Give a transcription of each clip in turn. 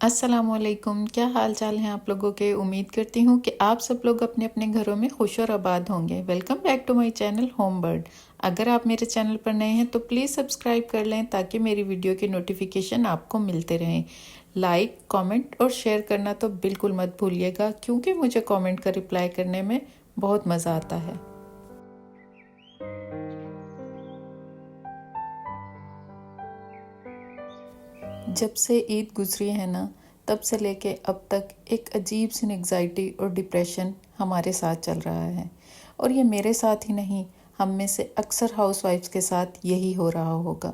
अस्सलाम वालेकुम। क्या हाल चाल हैं आप लोगों के। उम्मीद करती हूँ कि आप सब लोग अपने अपने घरों में खुश और आबाद होंगे। Welcome back to my channel home bird. अगर आप मेरे चैनल पर नए हैं तो प्लीज़ सब्सक्राइब कर लें ताकि मेरी वीडियो के नोटिफिकेशन आपको मिलते रहें। लाइक कमेंट और शेयर करना तो बिल्कुल मत भूलिएगा, क्योंकि मुझे कमेंट का रिप्लाई करने में बहुत मज़ा आता है। जब से ईद गुजरी है ना, तब से लेके अब तक एक अजीब सी एंग्जाइटी और डिप्रेशन हमारे साथ चल रहा है। और ये मेरे साथ ही नहीं, हम में से अक्सर हाउसवाइफ्स के साथ यही हो रहा होगा,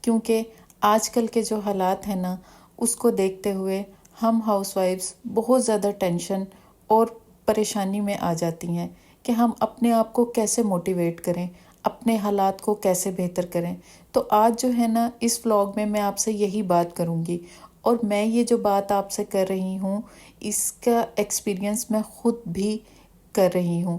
क्योंकि आजकल के जो हालात हैं ना, उसको देखते हुए हम हाउसवाइफ्स बहुत ज़्यादा टेंशन और परेशानी में आ जाती हैं कि हम अपने आप को कैसे मोटिवेट करें, अपने हालात को कैसे बेहतर करें। तो आज जो है ना, इस व्लॉग में मैं आपसे यही बात करूँगी। और मैं ये जो बात आपसे कर रही हूँ, इसका एक्सपीरियंस मैं ख़ुद भी कर रही हूँ।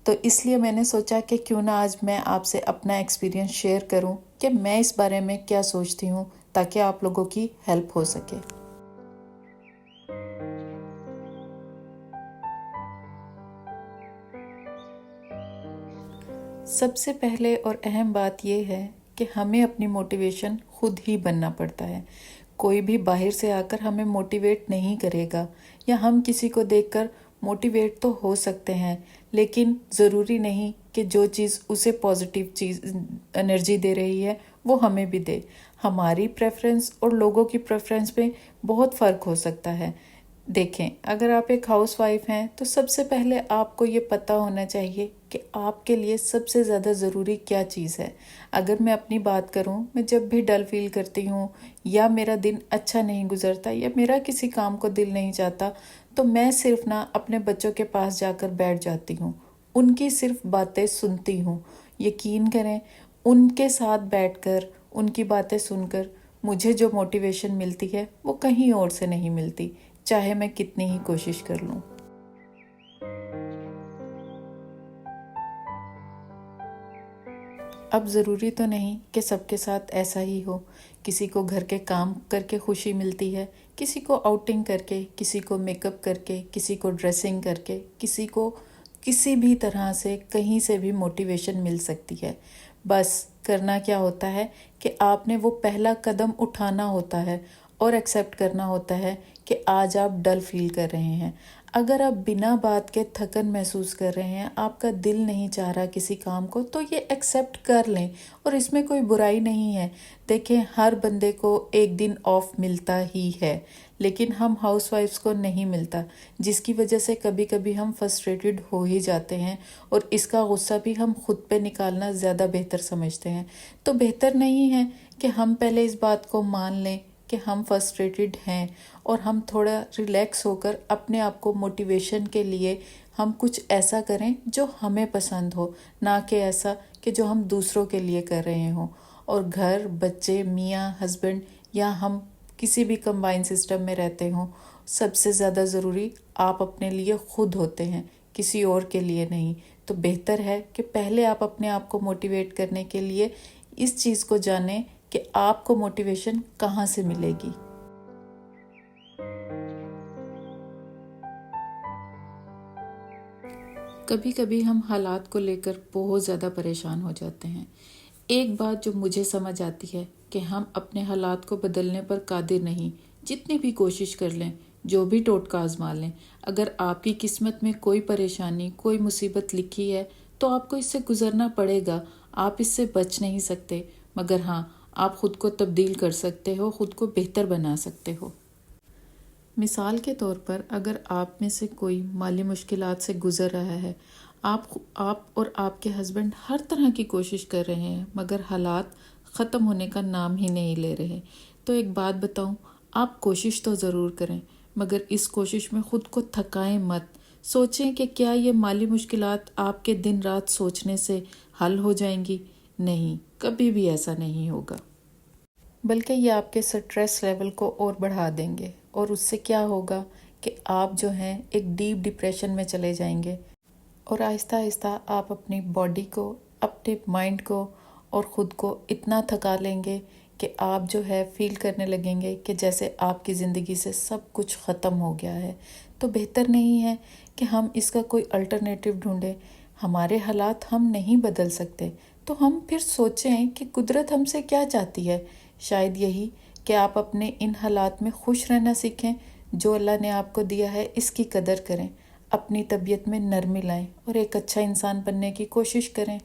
तो इसलिए मैंने सोचा कि क्यों ना आज मैं आपसे अपना एक्सपीरियंस शेयर करूँ कि मैं इस बारे में क्या सोचती हूँ, ताकि आप लोगों की हेल्प हो सके। सबसे पहले और अहम बात यह है कि हमें अपनी मोटिवेशन खुद ही बनना पड़ता है। कोई भी बाहर से आकर हमें मोटिवेट नहीं करेगा, या हम किसी को देखकर मोटिवेट तो हो सकते हैं, लेकिन ज़रूरी नहीं कि जो चीज़ उसे पॉजिटिव चीज़ एनर्जी दे रही है वो हमें भी दे। हमारी प्रेफरेंस और लोगों की प्रेफरेंस में बहुत फ़र्क हो सकता है। देखें, अगर आप एक हाउसवाइफ हैं तो सबसे पहले आपको ये पता होना चाहिए कि आपके लिए सबसे ज़्यादा ज़रूरी क्या चीज़ है। अगर मैं अपनी बात करूं, मैं जब भी डल फील करती हूं, या मेरा दिन अच्छा नहीं गुजरता, या मेरा किसी काम को दिल नहीं चाहता, तो मैं सिर्फ ना अपने बच्चों के पास जाकर बैठ जाती हूँ। उनकी सिर्फ बातें सुनती हूँ। यकीन करें, उनके साथ बैठकर उनकी बातें सुनकर मुझे जो मोटिवेशन मिलती है वो कहीं और से नहीं मिलती, चाहे मैं कितनी ही कोशिश कर लूं। अब ज़रूरी तो नहीं कि सबके साथ ऐसा ही हो। किसी को घर के काम करके खुशी मिलती है, किसी को आउटिंग करके, किसी को मेकअप करके, किसी को ड्रेसिंग करके, किसी को किसी भी तरह से कहीं से भी मोटिवेशन मिल सकती है। बस करना क्या होता है कि आपने वो पहला कदम उठाना होता है और एक्सेप्ट करना होता है कि आज आप डल फील कर रहे हैं। अगर आप बिना बात के थकन महसूस कर रहे हैं, आपका दिल नहीं चाह रहा किसी काम को, तो ये एक्सेप्ट कर लें, और इसमें कोई बुराई नहीं है। देखें, हर बंदे को एक दिन ऑफ मिलता ही है, लेकिन हम हाउसवाइफ्स को नहीं मिलता, जिसकी वजह से कभी कभी हम फ्रस्ट्रेटेड हो ही जाते हैं, और इसका गुस्सा भी हम खुद पे निकालना ज़्यादा बेहतर समझते हैं। तो बेहतर नहीं है कि हम पहले इस बात को मान लें कि हम फ्रस्ट्रेटेड हैं, और हम थोड़ा रिलैक्स होकर अपने आप को मोटिवेशन के लिए हम कुछ ऐसा करें जो हमें पसंद हो, ना कि ऐसा कि जो हम दूसरों के लिए कर रहे हों। और घर, बच्चे, मियाँ, हस्बैंड, या हम किसी भी कंबाइन सिस्टम में रहते हों, सबसे ज़्यादा ज़रूरी आप अपने लिए खुद होते हैं, किसी और के लिए नहीं। तो बेहतर है कि पहले आप अपने आप को मोटिवेट करने के लिए इस चीज़ को जानें कि आपको मोटिवेशन कहाँ से मिलेगी। कभी कभी हम हालात को लेकर बहुत ज़्यादा परेशान हो जाते हैं। एक बात जो मुझे समझ आती है कि हम अपने हालात को बदलने पर कादिर नहीं, जितनी भी कोशिश कर लें, जो भी टोटका आजमा लें। अगर आपकी किस्मत में कोई परेशानी, कोई मुसीबत लिखी है, तो आपको इससे गुजरना पड़ेगा। आप इससे बच नहीं सकते, मगर हाँ, आप खुद को तब्दील कर सकते हो, खुद को बेहतर बना सकते हो। मिसाल के तौर पर, अगर आप में से कोई माली मुश्किलात से गुज़र रहा है, आप और आपके हस्बैंड हर तरह की कोशिश कर रहे हैं, मगर हालात ख़त्म होने का नाम ही नहीं ले रहे, तो एक बात बताऊं, आप कोशिश तो ज़रूर करें, मगर इस कोशिश में ख़ुद को थकाएं मत। सोचें कि क्या ये माली मुश्किलात आपके दिन रात सोचने से हल हो जाएंगी? नहीं, कभी भी ऐसा नहीं होगा, बल्कि ये आपके स्ट्रेस लेवल को और बढ़ा देंगे। और उससे क्या होगा कि आप जो हैं एक डीप डिप्रेशन में चले जाएंगे, और आहिस्ता आहिस्ता आप अपनी बॉडी को, अपने माइंड को और ख़ुद को इतना थका लेंगे کہ آپ جو ہے فیل کرنے لگیں گے کہ جیسے آپ کی زندگی سے سب کچھ ختم ہو گیا ہے، تو بہتر نہیں ہے کہ ہم اس کا کوئی الٹرنیٹو ڈھونڈیں۔ ہمارے حالات ہم نہیں بدل سکتے، تو ہم پھر سوچیں کہ قدرت ہم سے کیا چاہتی ہے۔ شاید یہی کہ آپ اپنے ان حالات میں خوش رہنا سیکھیں، جو اللہ نے آپ کو دیا ہے اس کی قدر کریں، اپنی طبیعت میں نرمی لائیں اور ایک اچھا انسان بننے کی کوشش کریں۔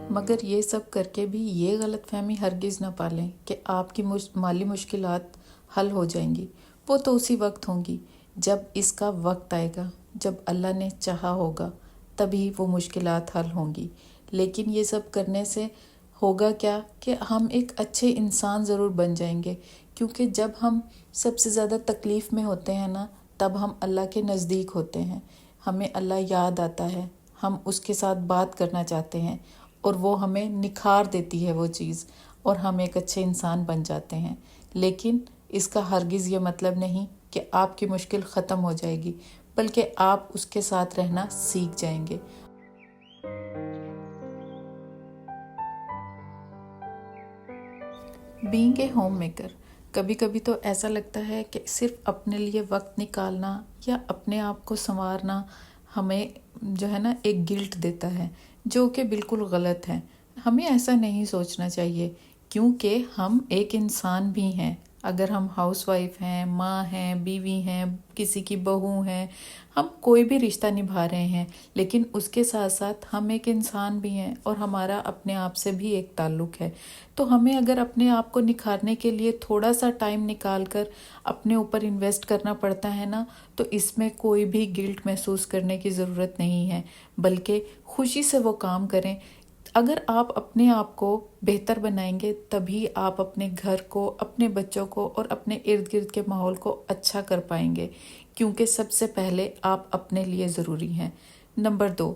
مگر یہ سب کر کے بھی یہ غلط فہمی ہرگز نہ پالیں کہ آپ کی مالی مشکلات حل ہو جائیں گی۔ وہ تو اسی وقت ہوں گی جب اس کا وقت آئے گا، جب اللہ نے چاہا ہوگا تبھی وہ مشکلات حل ہوں گی۔ لیکن یہ سب کرنے سے ہوگا کیا کہ ہم ایک اچھے انسان ضرور بن جائیں گے، کیونکہ جب ہم سب سے زیادہ تکلیف میں ہوتے ہیں نا، تب ہم اللہ کے نزدیک ہوتے ہیں، ہمیں اللہ یاد آتا ہے، ہم اس کے ساتھ بات کرنا چاہتے ہیں اور وہ ہمیں نکھار دیتی ہے وہ چیز، اور ہم ایک اچھے انسان بن جاتے ہیں۔ لیکن اس کا ہرگز یہ مطلب نہیں کہ آپ کی مشکل ختم ہو جائے گی، بلکہ آپ اس کے ساتھ رہنا سیکھ جائیں گے۔ بینگ اے ہوم میکر، کبھی کبھی تو ایسا لگتا ہے کہ صرف اپنے لیے وقت نکالنا یا اپنے آپ کو سنوارنا ہمیں جو ہے نا ایک گلٹ دیتا ہے، جو کہ بالکل غلط ہے۔ ہمیں ایسا نہیں سوچنا چاہیے، کیونکہ ہم ایک انسان بھی ہیں۔ اگر ہم ہاؤس وائف ہیں، ماں ہیں، بیوی ہیں، کسی کی بہو ہیں، ہم کوئی بھی رشتہ نبھا رہے ہیں، لیکن اس کے ساتھ ساتھ ہم ایک انسان بھی ہیں اور ہمارا اپنے آپ سے بھی ایک تعلق ہے۔ تو ہمیں اگر اپنے آپ کو نکھارنے کے لیے تھوڑا سا ٹائم نکال کر اپنے اوپر انویسٹ کرنا پڑتا ہے نا، تو اس میں کوئی بھی گلٹ محسوس کرنے کی ضرورت نہیں ہے، بلکہ خوشی سے وہ کام کریں۔ اگر آپ اپنے آپ کو بہتر بنائیں گے تبھی آپ اپنے گھر کو، اپنے بچوں کو اور اپنے ارد گرد کے ماحول کو اچھا کر پائیں گے، کیونکہ سب سے پہلے آپ اپنے لیے ضروری ہیں۔ نمبر 2،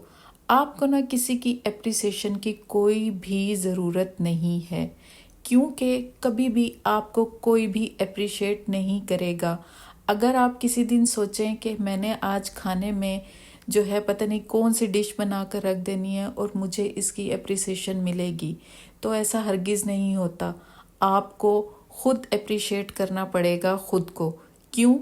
آپ کو نہ کسی کی اپریسیشن کی کوئی بھی ضرورت نہیں ہے، کیونکہ کبھی بھی آپ کو کوئی بھی اپریشیٹ نہیں کرے گا۔ اگر آپ کسی دن سوچیں کہ میں نے آج کھانے میں جو ہے پتہ نہیں کون سی ڈش بنا کر رکھ دینی ہے اور مجھے اس کی اپریسیشن ملے گی، تو ایسا ہرگز نہیں ہوتا۔ آپ کو خود اپریشیٹ کرنا پڑے گا خود کو۔ کیوں؟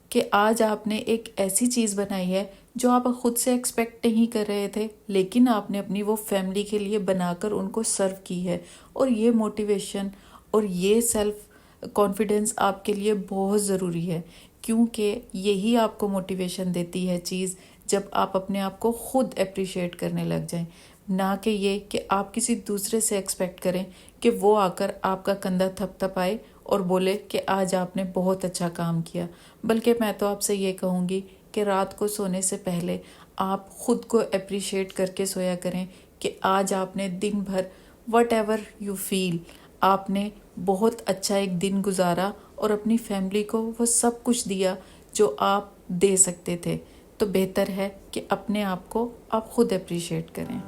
کہ آج آپ نے ایک ایسی چیز بنائی ہے جو آپ خود سے ایکسپیکٹ نہیں کر رہے تھے، لیکن آپ نے اپنی وہ فیملی کے لیے بنا کر ان کو سرو کی ہے، اور یہ موٹیویشن اور یہ سیلف کانفیڈنس آپ کے لیے بہت ضروری ہے، کیونکہ یہی آپ کو موٹیویشن دیتی ہے چیز، جب آپ اپنے آپ کو خود اپریشیٹ کرنے لگ جائیں، نہ کہ یہ کہ آپ کسی دوسرے سے ایکسپیکٹ کریں کہ وہ آ کر آپ کا کندھا تھپ تھپائے اور بولے کہ آج آپ نے بہت اچھا کام کیا۔ بلکہ میں تو آپ سے یہ کہوں گی کہ رات کو سونے سے پہلے آپ خود کو اپریشیٹ کر کے سویا کریں کہ آج آپ نے دن بھر وٹ ایور یو فیل، آپ نے بہت اچھا ایک دن گزارا اور اپنی فیملی کو وہ سب کچھ دیا جو آپ دے سکتے تھے۔ تو بہتر ہے کہ اپنے آپ کو آپ خود اپریشیٹ کریں۔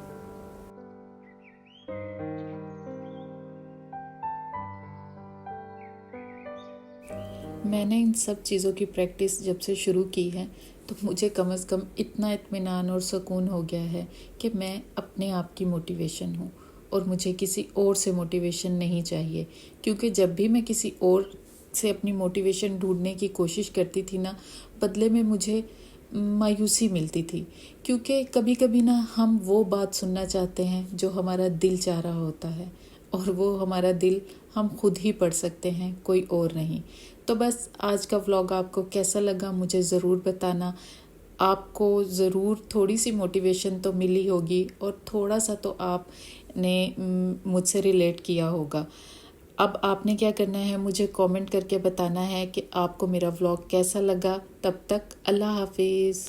میں نے ان سب چیزوں کی پریکٹس جب سے شروع کی ہے تو مجھے کم از کم اتنا اطمینان اور سکون ہو گیا ہے کہ میں اپنے آپ کی موٹیویشن ہوں، اور مجھے کسی اور سے موٹیویشن نہیں چاہیے، کیونکہ جب بھی میں کسی اور سے اپنی موٹیویشن ڈھونڈنے کی کوشش کرتی تھی نا، بدلے میں مجھے مایوسی ملتی تھی، کیونکہ کبھی کبھی نا ہم وہ بات سننا چاہتے ہیں جو ہمارا دل چاہ رہا ہوتا ہے، اور وہ ہمارا دل ہم خود ہی پڑھ سکتے ہیں، کوئی اور نہیں۔ تو بس آج کا ولاگ آپ کو کیسا لگا مجھے ضرور بتانا۔ آپ کو ضرور تھوڑی سی موٹیویشن تو ملی ہوگی، اور تھوڑا سا تو آپ نے مجھ سے ریلیٹ کیا ہوگا۔ اب آپ نے کیا کرنا ہے، مجھے کامنٹ کر کے بتانا ہے کہ آپ کو میرا ولاگ کیسا لگا۔ تب تک اللہ حافظ۔